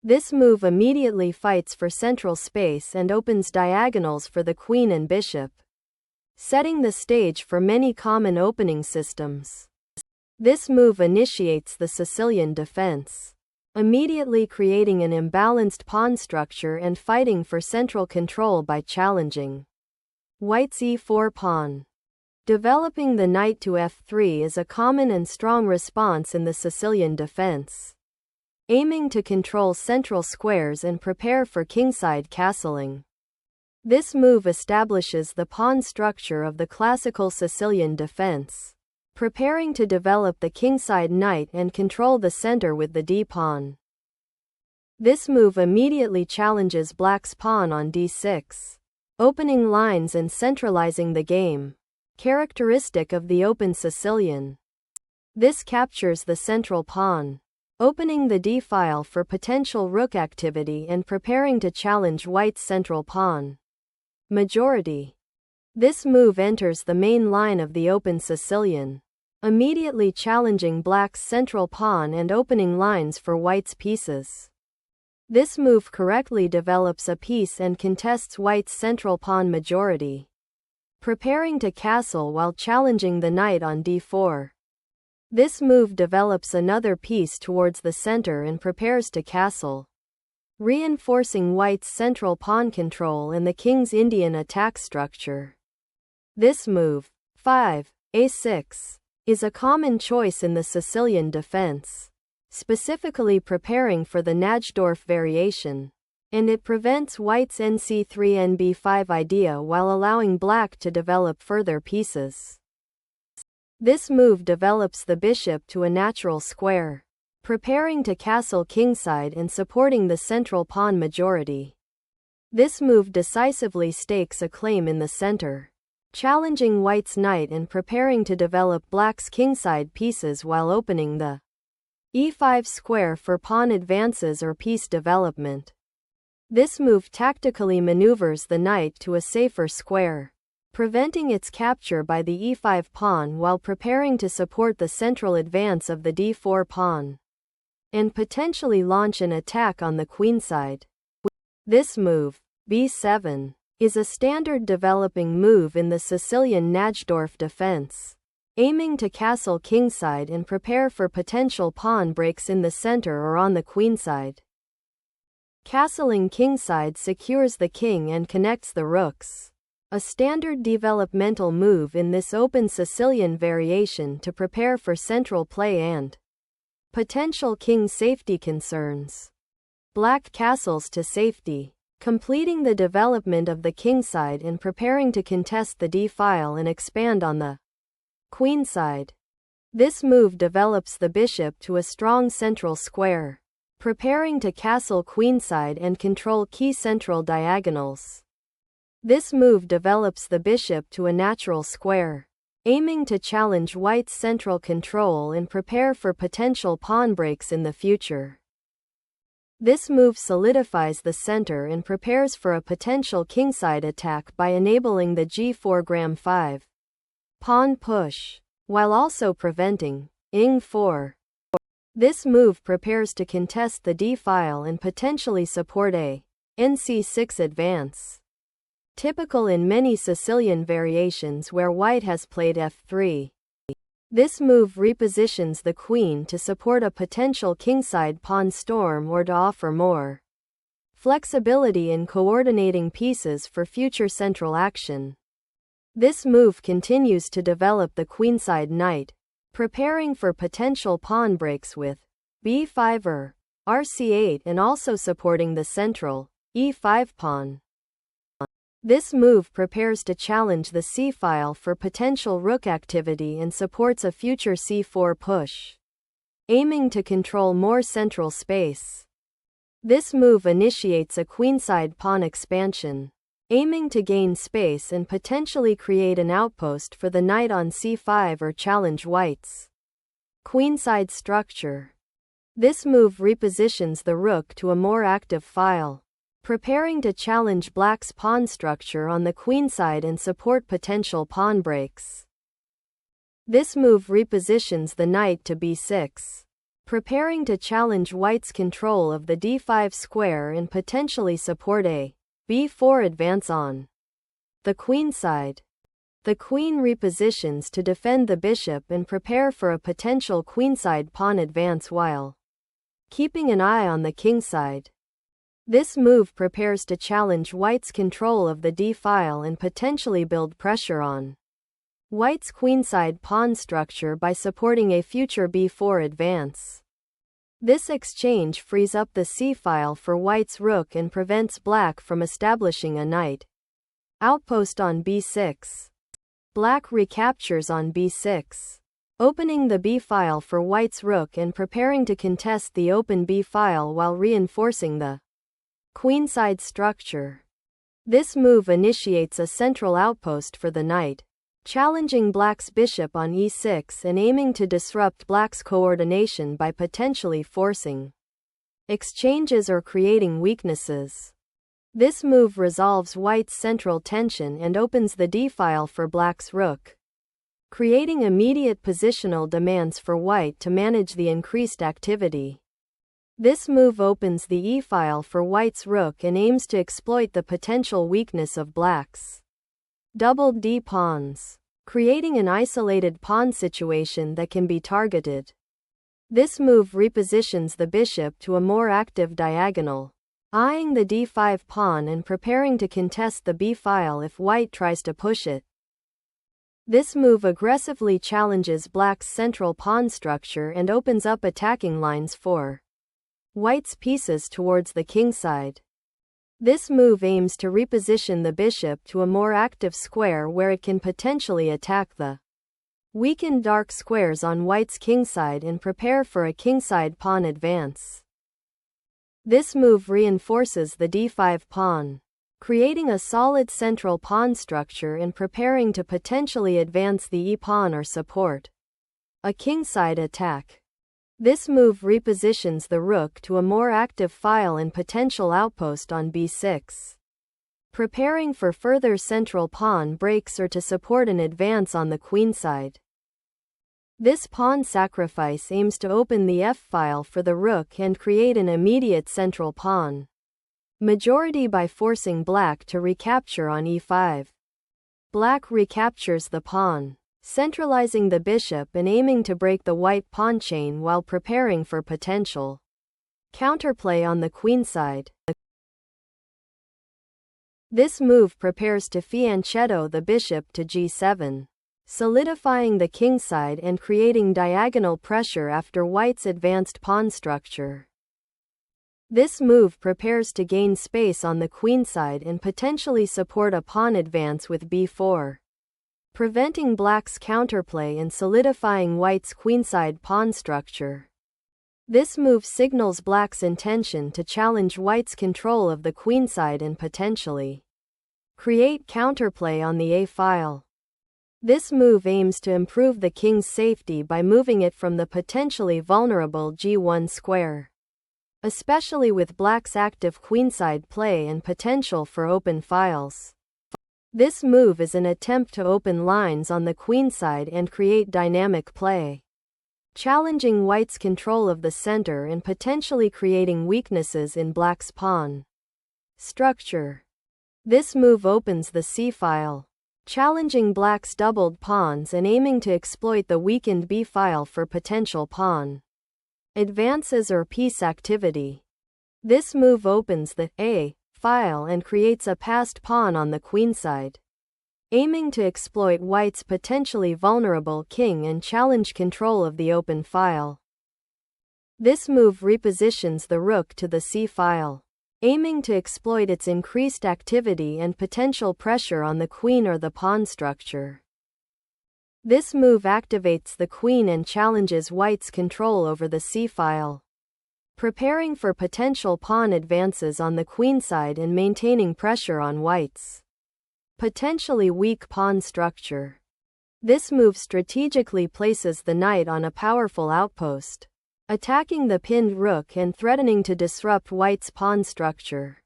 This move immediately fights for central space and opens diagonals for the queen and bishop, setting the stage for many common opening systems. This move initiates the Sicilian defense, immediately creating an imbalanced pawn structure and fighting for central control by challenging White's e4 pawn. Developing the knight to f3 is a common and strong response in the Sicilian defense, aiming to control central squares and prepare for kingside castling. This move establishes the pawn structure of the classical Sicilian defense, preparing to develop the kingside knight and control the center with the d-pawn. This move immediately challenges black's pawn on d6, opening lines and centralizing the game, characteristic of the open Sicilian. This captures the central pawn, opening the d-file for potential rook activity and preparing to challenge white's central pawn. Majority. This move enters the main line of the open Sicilian, immediately challenging black's central pawn and opening lines for white's pieces. This move correctly develops a piece and contests white's central pawn majority, preparing to castle while challenging the knight on d4. This move develops another piece towards the center and prepares to castle, reinforcing white's central pawn control and the king's Indian attack structure. This move, 5a6, is a common choice in the Sicilian defense, specifically preparing for the Najdorf variation, and it prevents white's nc3-nb5 idea while allowing black to develop further pieces. This move develops the bishop to a natural square, preparing to castle kingside and supporting the central pawn majority. This move decisively stakes a claim in the center, challenging white's knight and preparing to develop black's kingside pieces while opening the e5 square for pawn advances or piece development. This move tactically maneuvers the knight to a safer square, preventing its capture by the e5 pawn while preparing to support the central advance of the d4 pawn, and potentially launch an attack on the queenside. This move, b7, is a standard developing move in the Sicilian Najdorf defense, aiming to castle kingside and prepare for potential pawn breaks in the center or on the queenside. Castling kingside secures the king and connects the rooks, a standard developmental move in this open Sicilian variation to prepare for central play and potential king safety concerns. Black castles to safety, completing the development of the kingside and preparing to contest the d-file and expand on the queenside. This move develops the bishop to a strong central square, preparing to castle queenside and control key central diagonals. This move develops the bishop to a natural square, aiming to challenge white's central control and prepare for potential pawn breaks in the future. This move solidifies the center and prepares for a potential kingside attack by enabling the g4 pawn push, while also preventing ing4. This move prepares to contest the d-file and potentially support a nc6 advance, typical in many Sicilian variations where white has played f3. This move repositions the queen to support a potential kingside pawn storm or to offer more flexibility in coordinating pieces for future central action. This move continues to develop the queenside knight, preparing for potential pawn breaks with b5 or rc8 and also supporting the central e5 pawn. This move prepares to challenge the c-file for potential rook activity and supports a future c4 push, aiming to control more central space. This move initiates a queenside pawn expansion, aiming to gain space and potentially create an outpost for the knight on c5 or challenge white's queenside structure. This move repositions the rook to a more active file, preparing to challenge black's pawn structure on the queenside and support potential pawn breaks. This move repositions the knight to b6, preparing to challenge white's control of the d5 square and potentially support a b4 advance on the queenside. The queen repositions to defend the bishop and prepare for a potential queenside pawn advance while keeping an eye on the kingside. This move prepares to challenge white's control of the d-file and potentially build pressure on white's queenside pawn structure by supporting a future b4 advance. This exchange frees up the c-file for white's rook and prevents black from establishing a knight outpost on b6. Black recaptures on b6, opening the b-file for white's rook and preparing to contest the open b-file while reinforcing the queenside structure. This move initiates a central outpost for the knight, challenging black's bishop on e6 and aiming to disrupt black's coordination by potentially forcing exchanges or creating weaknesses. This move resolves white's central tension and opens the d-file for black's rook, creating immediate positional demands for white to manage the increased activity. This move opens the e-file for white's rook and aims to exploit the potential weakness of black's doubled d-pawns, creating an isolated pawn situation that can be targeted. This move repositions the bishop to a more active diagonal, eyeing the d5 pawn and preparing to contest the b-file if white tries to push it. This move aggressively challenges black's central pawn structure and opens up attacking lines for white's pieces towards the kingside. This move aims to reposition the bishop to a more active square where it can potentially attack the weakened dark squares on white's kingside and prepare for a kingside pawn advance. This move reinforces the d5 pawn, creating a solid central pawn structure and preparing to potentially advance the e-pawn or support a kingside attack. This move repositions the rook to a more active file and potential outpost on b6, preparing for further central pawn breaks or to support an advance on the queenside. This pawn sacrifice aims to open the f-file for the rook and create an immediate central pawn majority by forcing black to recapture on e5. Black recaptures the pawn, centralizing the bishop and aiming to break the white pawn chain while preparing for potential counterplay on the queenside. This move prepares to fianchetto the bishop to g7, solidifying the kingside and creating diagonal pressure after white's advanced pawn structure. This move prepares to gain space on the queenside and potentially support a pawn advance with b4, preventing black's counterplay and solidifying white's queenside pawn structure. This move signals black's intention to challenge white's control of the queenside and potentially create counterplay on the a-file. This move aims to improve the king's safety by moving it from the potentially vulnerable g1 square, especially with black's active queenside play and potential for open files. This move is an attempt to open lines on the queenside and create dynamic play, challenging white's control of the center and potentially creating weaknesses in black's pawn structure. This move opens the c-file, challenging black's doubled pawns and aiming to exploit the weakened b-file for potential pawn advances or piece activity. This move opens the a-file and creates a passed pawn on the queenside, aiming to exploit white's potentially vulnerable king and challenge control of the open file. This move repositions the rook to the c-file, aiming to exploit its increased activity and potential pressure on the queen or the pawn structure. This move activates the queen and challenges white's control over the c-file, preparing for potential pawn advances on the queenside and maintaining pressure on white's potentially weak pawn structure. This move strategically places the knight on a powerful outpost, attacking the pinned rook and threatening to disrupt white's pawn structure.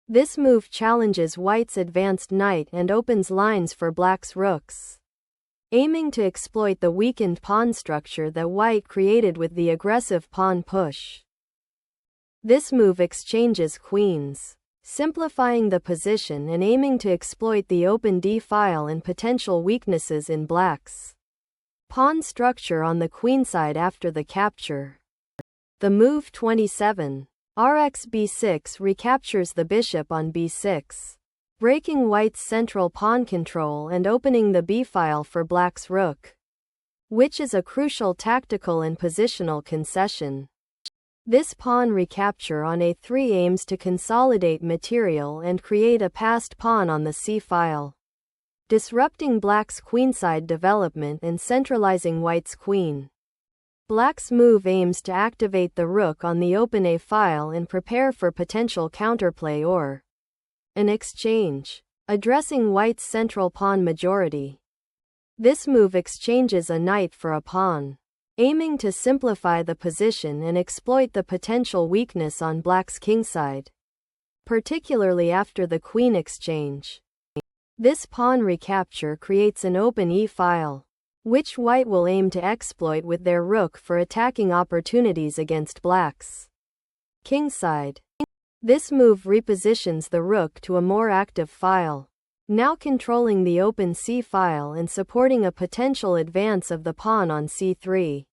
This move challenges white's advanced knight and opens lines for black's rooks, aiming to exploit the weakened pawn structure that white created with the aggressive pawn push. This move exchanges queens, simplifying the position and aiming to exploit the open d-file and potential weaknesses in black's pawn structure on the queenside after the capture. The move 27, Rx b6 recaptures the bishop on b6, breaking white's central pawn control and opening the b-file for black's rook, which is a crucial tactical and positional concession. This pawn recapture on a3 aims to consolidate material and create a passed pawn on the c-file, disrupting black's queenside development and centralizing white's queen. Black's move aims to activate the rook on the open a-file and prepare for potential counterplay or an exchange, addressing white's central pawn majority. This move exchanges a knight for a pawn, aiming to simplify the position and exploit the potential weakness on black's kingside, particularly after the queen exchange. This pawn recapture creates an open e-file, which white will aim to exploit with their rook for attacking opportunities against black's kingside. This move repositions the rook to a more active file, now controlling the open c-file and supporting a potential advance of the pawn on c3.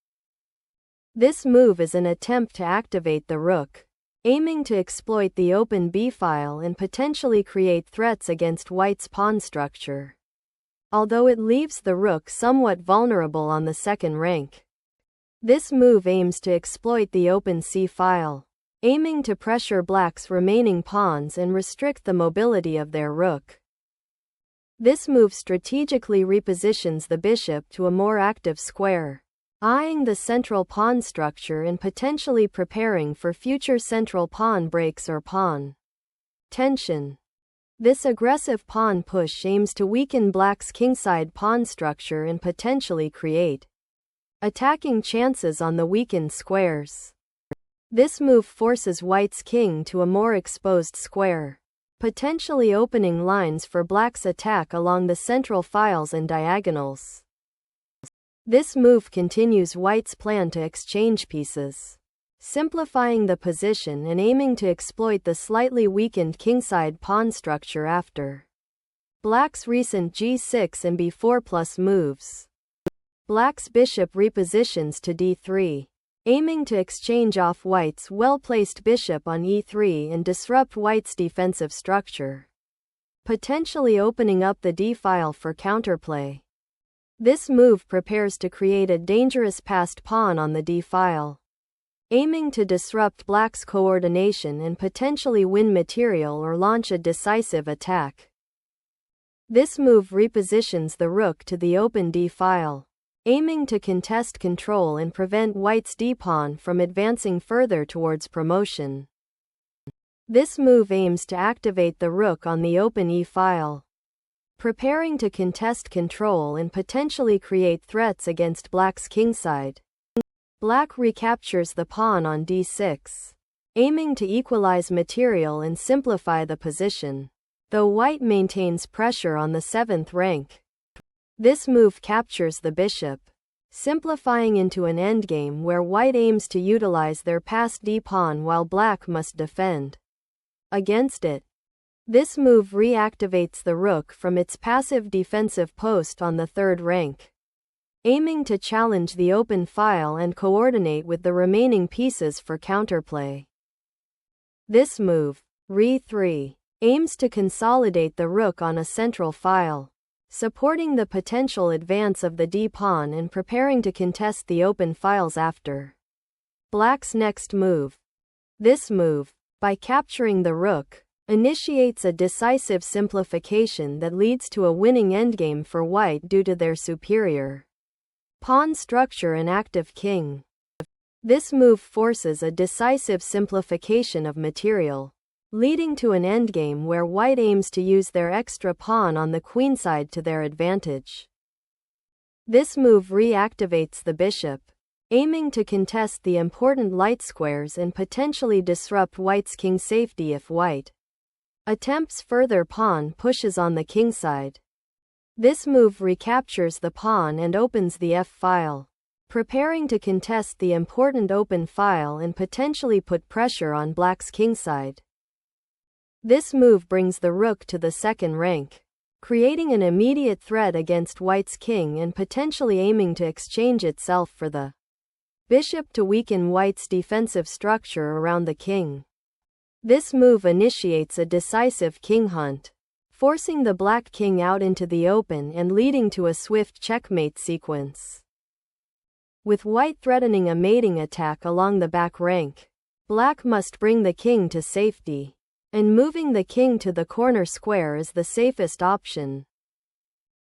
This move is an attempt to activate the rook, aiming to exploit the open b-file and potentially create threats against white's pawn structure, although it leaves the rook somewhat vulnerable on the second rank. This move aims to exploit the open c-file, aiming to pressure black's remaining pawns and restrict the mobility of their rook. This move strategically repositions the bishop to a more active square, eyeing the central pawn structure and potentially preparing for future central pawn breaks or pawn tension. This aggressive pawn push aims to weaken black's kingside pawn structure and potentially create attacking chances on the weakened squares. This move forces white's king to a more exposed square, potentially opening lines for black's attack along the central files and diagonals. This move continues white's plan to exchange pieces, simplifying the position and aiming to exploit the slightly weakened kingside pawn structure after black's recent g6 and b4 plus moves. Black's bishop repositions to d3, aiming to exchange off white's well-placed bishop on e3 and disrupt white's defensive structure, potentially opening up the d-file for counterplay. This move prepares to create a dangerous passed pawn on the d-file, aiming to disrupt black's coordination and potentially win material or launch a decisive attack. This move repositions the rook to the open d-file, aiming to contest control and prevent white's d-pawn from advancing further towards promotion. This move aims to activate the rook on the open e-file, preparing to contest control and potentially create threats against black's kingside. Black recaptures the pawn on d6, aiming to equalize material and simplify the position, though white maintains pressure on the 7th rank. This move captures the bishop, simplifying into an endgame where white aims to utilize their passed d-pawn while black must defend against it. This move reactivates the rook from its passive defensive post on the 3rd rank, aiming to challenge the open file and coordinate with the remaining pieces for counterplay. This move, re3, aims to consolidate the rook on a central file, supporting the potential advance of the d-pawn and preparing to contest the open files after black's next move. This move, by capturing the rook, initiates a decisive simplification that leads to a winning endgame for white due to their superior pawn structure and active king. This move forces a decisive simplification of material, leading to an endgame where white aims to use their extra pawn on the queenside to their advantage. This move reactivates the bishop, aiming to contest the important light squares and potentially disrupt white's king safety if white attempts further pawn pushes on the kingside. This move recaptures the pawn and opens the f-file, preparing to contest the important open file and potentially put pressure on black's kingside. This move brings the rook to the second rank, creating an immediate threat against white's king and potentially aiming to exchange itself for the bishop to weaken white's defensive structure around the king. This move initiates a decisive king hunt, forcing the black king out into the open and leading to a swift checkmate sequence. With white threatening a mating attack along the back rank, black must bring the king to safety, and moving the king to the corner square is the safest option.